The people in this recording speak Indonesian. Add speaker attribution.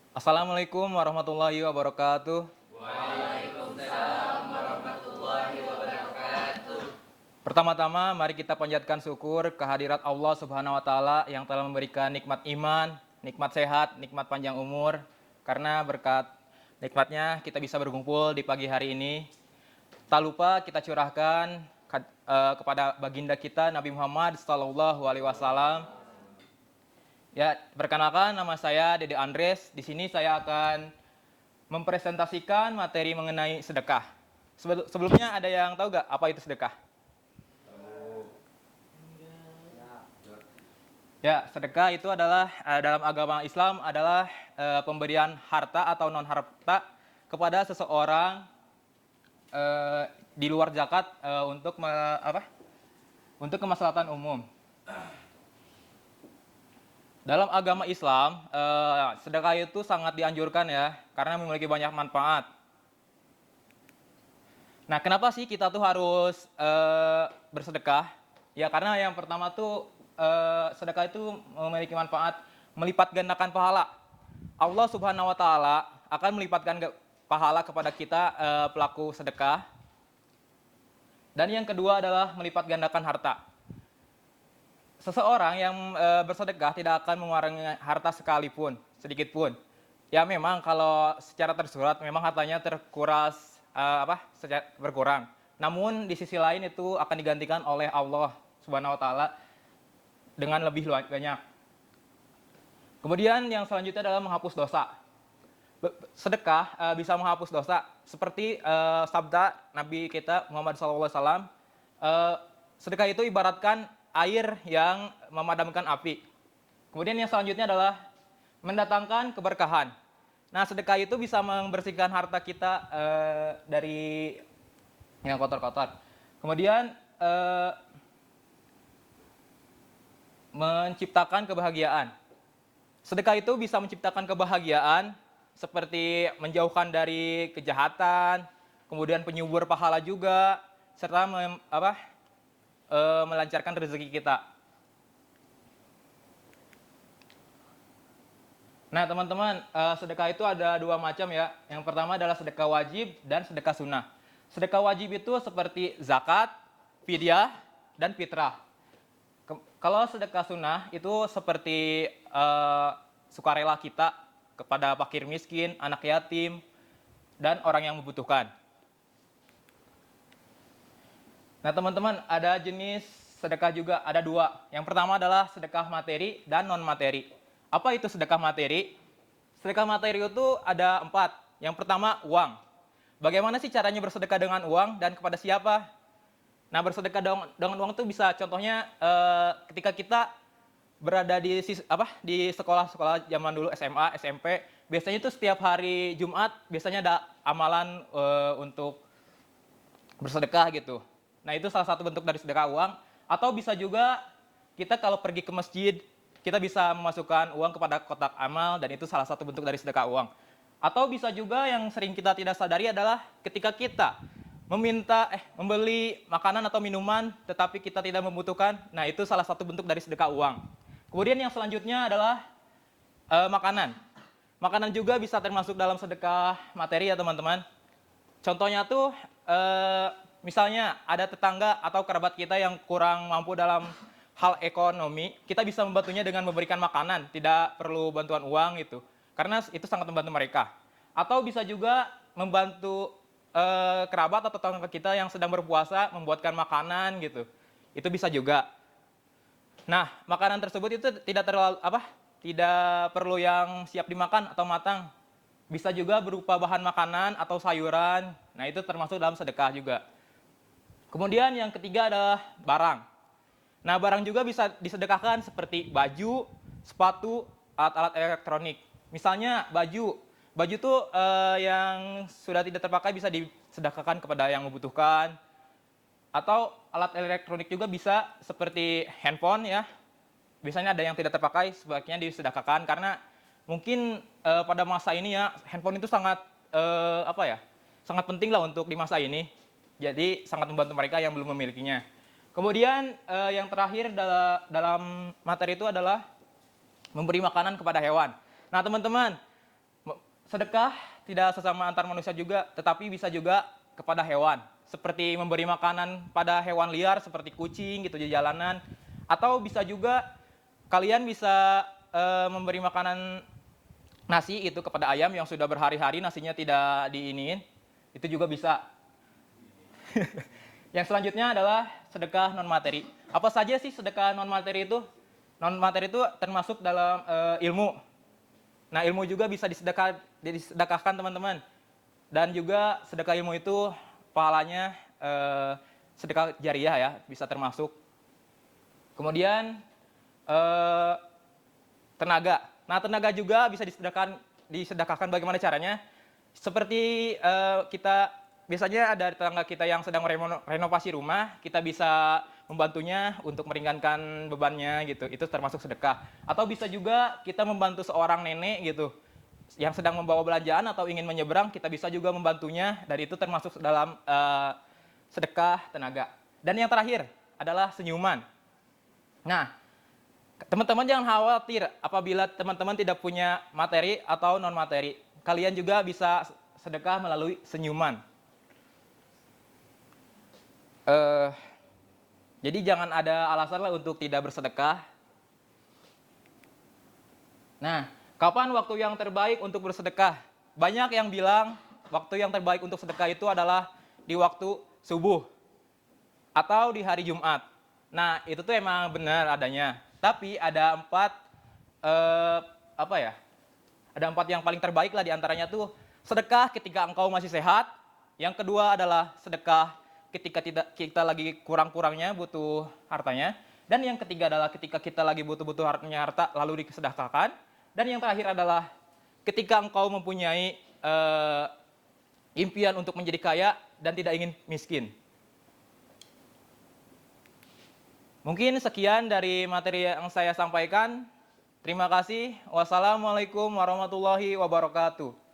Speaker 1: Assalamualaikum warahmatullahi wabarakatuh.
Speaker 2: Waalaikumsalam warahmatullahi wabarakatuh.
Speaker 1: Pertama-tama mari kita panjatkan syukur kehadirat Allah Subhanahu wa taala yang telah memberikan nikmat iman, nikmat sehat, nikmat panjang umur. Karena berkat nikmatnya kita bisa berkumpul di pagi hari ini. Tak lupa kita curahkan kepada baginda kita Nabi Muhammad SAW. Ya, perkenalkan nama saya Dede Andres. Di sini saya akan mempresentasikan materi mengenai sedekah. Sebelumnya ada yang tahu gak apa itu sedekah? Ya, sedekah itu adalah dalam agama Islam adalah pemberian harta atau non harta kepada seseorang di luar zakat untuk kemaslahatan umum. Dalam agama Islam, sedekah itu sangat dianjurkan ya, karena memiliki banyak manfaat. Nah, kenapa sih kita tuh harus bersedekah? Ya, karena yang pertama tuh sedekah itu memiliki manfaat melipat gandakan pahala. Allah Subhanahu wa taala akan melipatkan pahala kepada kita pelaku sedekah. Dan yang kedua adalah melipat gandakan harta. Seseorang yang bersedekah tidak akan mengurangi harta sekalipun, sedikit pun. Ya memang kalau secara tersurat memang hartanya terkuras berkurang. Namun di sisi lain itu akan digantikan oleh Allah Subhanahu wa taala dengan lebih banyak. Kemudian yang selanjutnya adalah menghapus dosa. Sedekah bisa menghapus dosa seperti sabda Nabi kita Muhammad SAW. Sedekah itu ibaratkan air yang memadamkan api. Kemudian yang selanjutnya adalah mendatangkan keberkahan. Nah, sedekah itu bisa membersihkan harta kita dari yang kotor-kotor. Kemudian menciptakan kebahagiaan. Sedekah itu bisa menciptakan kebahagiaan seperti menjauhkan dari kejahatan, kemudian penyubur pahala juga, serta melancarkan rezeki kita. Nah, teman-teman, sedekah itu ada dua macam ya. Yang pertama adalah sedekah wajib dan sedekah sunnah. Sedekah wajib itu seperti zakat, fidyah, dan fitrah. Kalau sedekah sunnah itu seperti sukarela kita kepada fakir miskin, anak yatim, dan orang yang membutuhkan. Nah, teman-teman, ada jenis sedekah juga, ada dua. Yang pertama adalah sedekah materi dan non-materi. Apa itu sedekah materi? Sedekah materi itu ada 4. Yang pertama, uang. Bagaimana sih caranya bersedekah dengan uang dan kepada siapa? Nah, bersedekah dengan uang itu bisa contohnya ketika kita berada di sekolah-sekolah zaman dulu SMA, SMP, biasanya itu setiap hari Jumat biasanya ada amalan untuk bersedekah gitu. Nah, itu salah satu bentuk dari sedekah uang. Atau bisa juga kita kalau pergi ke masjid, kita bisa memasukkan uang kepada kotak amal dan itu salah satu bentuk dari sedekah uang. Atau bisa juga yang sering kita tidak sadari adalah ketika kita membeli makanan atau minuman tetapi kita tidak membutuhkan, nah itu salah satu bentuk dari sedekah uang. Kemudian yang selanjutnya adalah makanan. Makanan juga bisa termasuk dalam sedekah materi ya teman-teman. Contohnya tuh misalnya ada tetangga atau kerabat kita yang kurang mampu dalam hal ekonomi, kita bisa membantunya dengan memberikan makanan, tidak perlu bantuan uang gitu. Karena itu sangat membantu mereka. Atau bisa juga membantu kerabat atau tetangga kita yang sedang berpuasa membuatkan makanan gitu. Itu bisa juga. Nah, makanan tersebut itu tidak perlu yang siap dimakan atau matang. Bisa juga berupa bahan makanan atau sayuran. Nah, itu termasuk dalam sedekah juga. Kemudian yang ketiga adalah barang. Nah, barang juga bisa disedekahkan seperti baju, sepatu, alat-alat elektronik. Misalnya baju. Baju itu yang sudah tidak terpakai bisa disedekahkan kepada yang membutuhkan. Atau alat elektronik juga bisa seperti handphone ya. Biasanya ada yang tidak terpakai, sebaiknya disedekahkan karena mungkin pada masa ini ya handphone itu sangat sangat penting lah untuk di masa ini. Jadi sangat membantu mereka yang belum memilikinya. Kemudian yang terakhir dalam materi itu adalah memberi makanan kepada hewan. Nah, teman-teman, sedekah tidak sesama antar manusia juga, tetapi bisa juga kepada hewan. Seperti memberi makanan pada hewan liar seperti kucing gitu di jalanan. Atau bisa juga kalian bisa memberi makanan nasi itu kepada ayam yang sudah berhari-hari nasinya tidak diiniin. Itu juga bisa. Yang selanjutnya adalah sedekah non materi. Apa saja sih sedekah non materi itu? Non materi itu termasuk dalam ilmu. Nah, ilmu juga bisa disedekahkan teman-teman. Dan juga sedekah ilmu itu pahalanya sedekah jariah ya, bisa termasuk. Kemudian tenaga. Nah, tenaga juga bisa disedekahkan bagaimana caranya? Seperti kita biasanya ada tetangga kita yang sedang renovasi rumah, kita bisa membantunya untuk meringankan bebannya gitu. Itu termasuk sedekah. Atau bisa juga kita membantu seorang nenek gitu yang sedang membawa belanjaan atau ingin menyeberang, kita bisa juga membantunya dan itu termasuk dalam sedekah tenaga. Dan yang terakhir adalah senyuman. Nah, teman-teman jangan khawatir apabila teman-teman tidak punya materi atau non materi. Kalian juga bisa sedekah melalui senyuman. Jadi jangan ada alasan lah untuk tidak bersedekah. Nah, kapan waktu yang terbaik untuk bersedekah? Banyak yang bilang waktu yang terbaik untuk sedekah itu adalah di waktu subuh atau di hari Jumat. Nah, itu tuh emang benar adanya. Tapi ada empat yang paling terbaik lah diantaranya tuh sedekah ketika engkau masih sehat. Yang kedua adalah sedekah ketika kita lagi kurang-kurangnya butuh hartanya. Dan yang ketiga adalah ketika kita lagi butuh-butuh harta lalu disedekahkan. Dan yang terakhir adalah ketika engkau mempunyai impian untuk menjadi kaya dan tidak ingin miskin. Mungkin sekian dari materi yang saya sampaikan. Terima kasih. Wassalamualaikum warahmatullahi wabarakatuh.